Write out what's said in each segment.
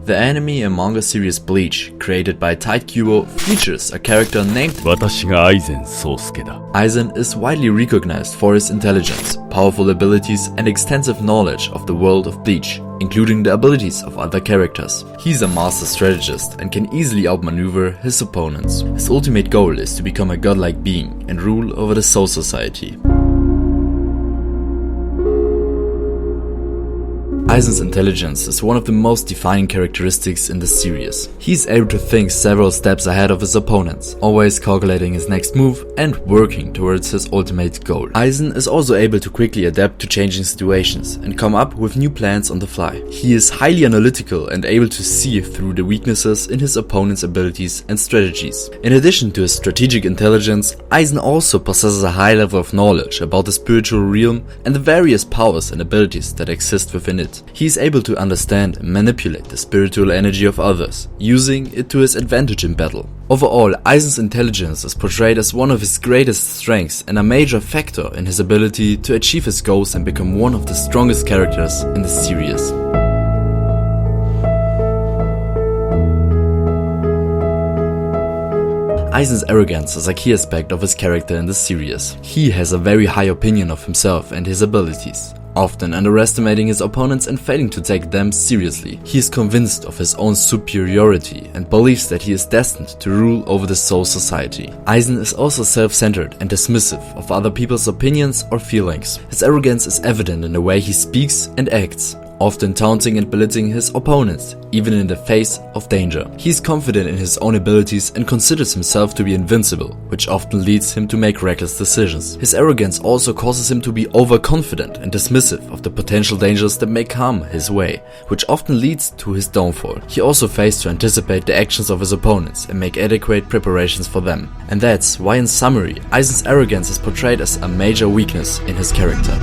The anime and manga series Bleach, created by Tite Kubo, features a character named 私がアイゼン宗介だ。 Aizen is widely recognized for his intelligence, powerful abilities, and extensive knowledge of the world of Bleach, including the abilities of other characters. He's a master strategist and can easily outmaneuver his opponents. His ultimate goal is to become a godlike being and rule over the Soul Society. Aizen's intelligence is one of the most defining characteristics in the series. He's able to think several steps ahead of his opponents, always calculating his next move and working towards his ultimate goal. Aizen is also able to quickly adapt to changing situations and come up with new plans on the fly. He is highly analytical and able to see through the weaknesses in his opponent's abilities and strategies. In addition to his strategic intelligence, Aizen also possesses a high level of knowledge about the spiritual realm and the various powers and abilities that exist within it. He is able to understand and manipulate the spiritual energy of others, using it to his advantage in battle. Overall, Aizen's intelligence is portrayed as one of his greatest strengths and a major factor in his ability to achieve his goals and become one of the strongest characters in the series. Aizen's arrogance is a key aspect of his character in the series. He has a very high opinion of himself and his abilities, often underestimating his opponents and failing to take them seriously. He is convinced of his own superiority and believes that he is destined to rule over the Soul Society. Aizen is also self-centered and dismissive of other people's opinions or feelings. His arrogance is evident in the way he speaks and acts, often taunting and belittling his opponents, even in the face of danger. He is confident in his own abilities and considers himself to be invincible, which often leads him to make reckless decisions. His arrogance also causes him to be overconfident and dismissive of the potential dangers that may come his way, which often leads to his downfall. He also fails to anticipate the actions of his opponents and make adequate preparations for them. And that's why, in summary, Aizen's arrogance is portrayed as a major weakness in his character.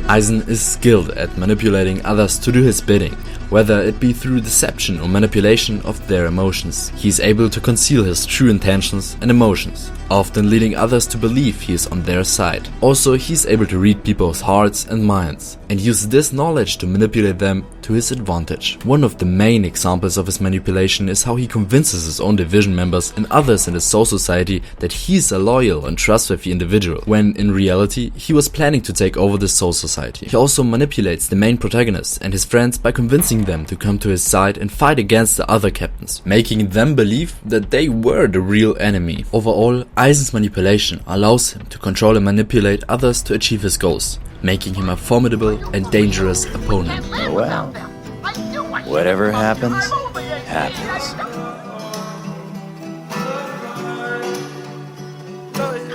Aizen is skilled at manipulating others to do his bidding, whether it be through deception or manipulation of their emotions. He is able to conceal his true intentions and emotions, often leading others to believe he is on their side. Also, he is able to read people's hearts and minds, and use this knowledge to manipulate them to his advantage. One of the main examples of his manipulation is how he convinces his own division members and others in the Soul Society that he is a loyal and trustworthy individual, when in reality he was planning to take over the Soul Society. He also manipulates the main protagonist and his friends by convincing them to come to his side and fight against the other captains, making them believe that they were the real enemy. Overall, Aizen's manipulation allows him to control and manipulate others to achieve his goals, making him a formidable and dangerous opponent. Well, whatever happens, happens.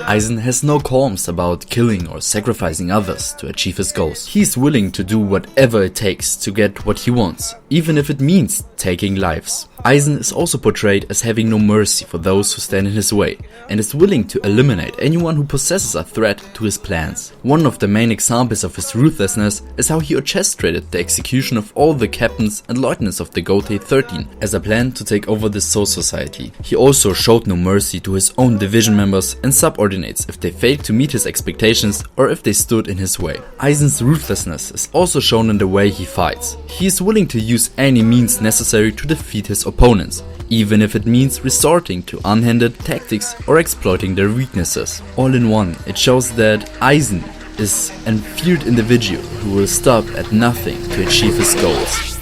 Aizen has no qualms about killing or sacrificing others to achieve his goals. He is willing to do whatever it takes to get what he wants, even if it means taking lives. Aizen is also portrayed as having no mercy for those who stand in his way, and is willing to eliminate anyone who possesses a threat to his plans. One of the main examples of his ruthlessness is how he orchestrated the execution of all the captains and lieutenants of the Gotei 13 as a plan to take over the Soul Society. He also showed no mercy to his own division members and subordinates if they failed to meet his expectations or if they stood in his way. Aizen's ruthlessness is also shown in the way he fights. He is willing to use any means necessary to defeat his opponents, even if it means resorting to unhindered tactics or exploiting their weaknesses. All in one, it shows that Aizen is a feared individual who will stop at nothing to achieve his goals.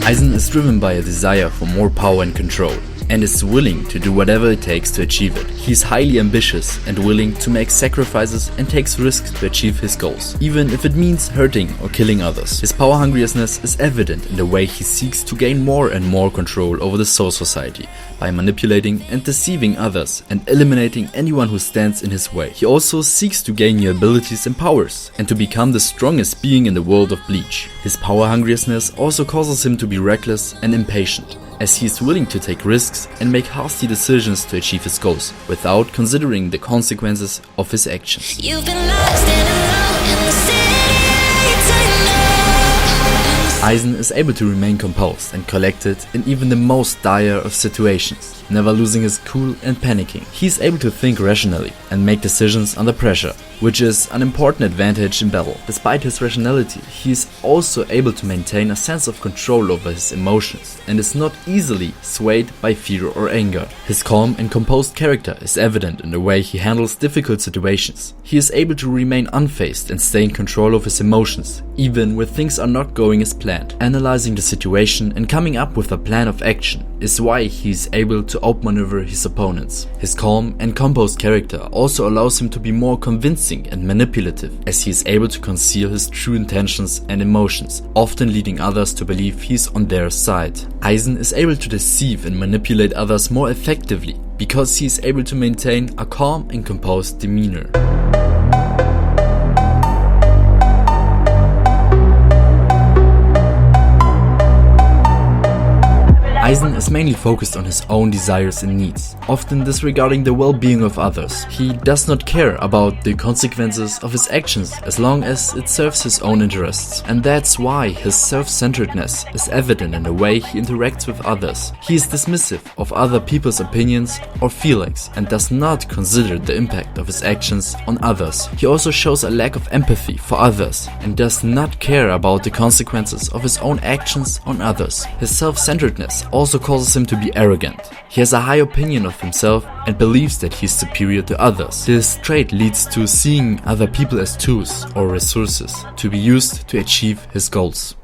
Aizen is driven by a desire for more power and control, and is willing to do whatever it takes to achieve it. He is highly ambitious and willing to make sacrifices and takes risks to achieve his goals, even if it means hurting or killing others. His power hungriousness is evident in the way he seeks to gain more and more control over the Soul Society by manipulating and deceiving others and eliminating anyone who stands in his way. He also seeks to gain new abilities and powers and to become the strongest being in the world of Bleach. His power hungriousness also causes him to be reckless and impatient, as he is willing to take risks and make hasty decisions to achieve his goals, without considering the consequences of his actions. Aizen is able to remain composed and collected in even the most dire of situations, never losing his cool and panicking. He is able to think rationally and make decisions under pressure, which is an important advantage in battle. Despite his rationality, he is also able to maintain a sense of control over his emotions and is not easily swayed by fear or anger. His calm and composed character is evident in the way he handles difficult situations. He is able to remain unfazed and stay in control of his emotions, even when things are not going as planned. Analyzing the situation and coming up with a plan of action is why he is able to outmaneuver his opponents. His calm and composed character also allows him to be more convincing and manipulative, as he is able to conceal his true intentions and emotions, often leading others to believe he is on their side. Aizen is able to deceive and manipulate others more effectively because he is able to maintain a calm and composed demeanor. Aizen is mainly focused on his own desires and needs, often disregarding the well-being of others. He does not care about the consequences of his actions as long as it serves his own interests. And that's why his self-centeredness is evident in the way he interacts with others. He is dismissive of other people's opinions or feelings and does not consider the impact of his actions on others. He also shows a lack of empathy for others and does not care about the consequences of his own actions on others. His self-centeredness also causes him to be arrogant. He has a high opinion of himself and believes that he is superior to others. This trait leads to seeing other people as tools or resources to be used to achieve his goals.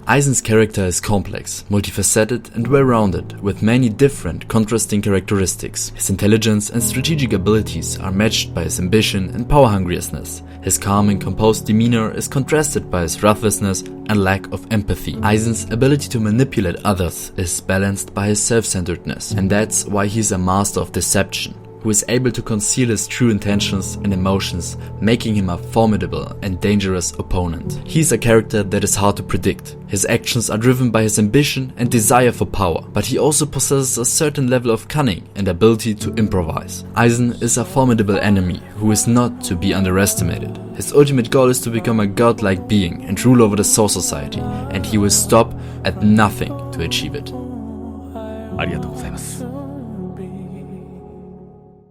Aizen's character is complex, multifaceted and well-rounded, with many different, contrasting characteristics. His intelligence and strategic abilities are matched by his ambition and power-hungriousness. His calm and composed demeanor is contrasted by his ruthlessness and lack of empathy. Aizen's ability to manipulate others is balanced by his self-centeredness, and that's why he's a master of deception, who is able to conceal his true intentions and emotions, making him a formidable and dangerous opponent. He's a character that is hard to predict. His actions are driven by his ambition and desire for power, but he also possesses a certain level of cunning and ability to improvise. Aizen is a formidable enemy who is not to be underestimated. His ultimate goal is to become a godlike being and rule over the Soul Society, and he will stop at nothing to achieve it. ありがとうございます。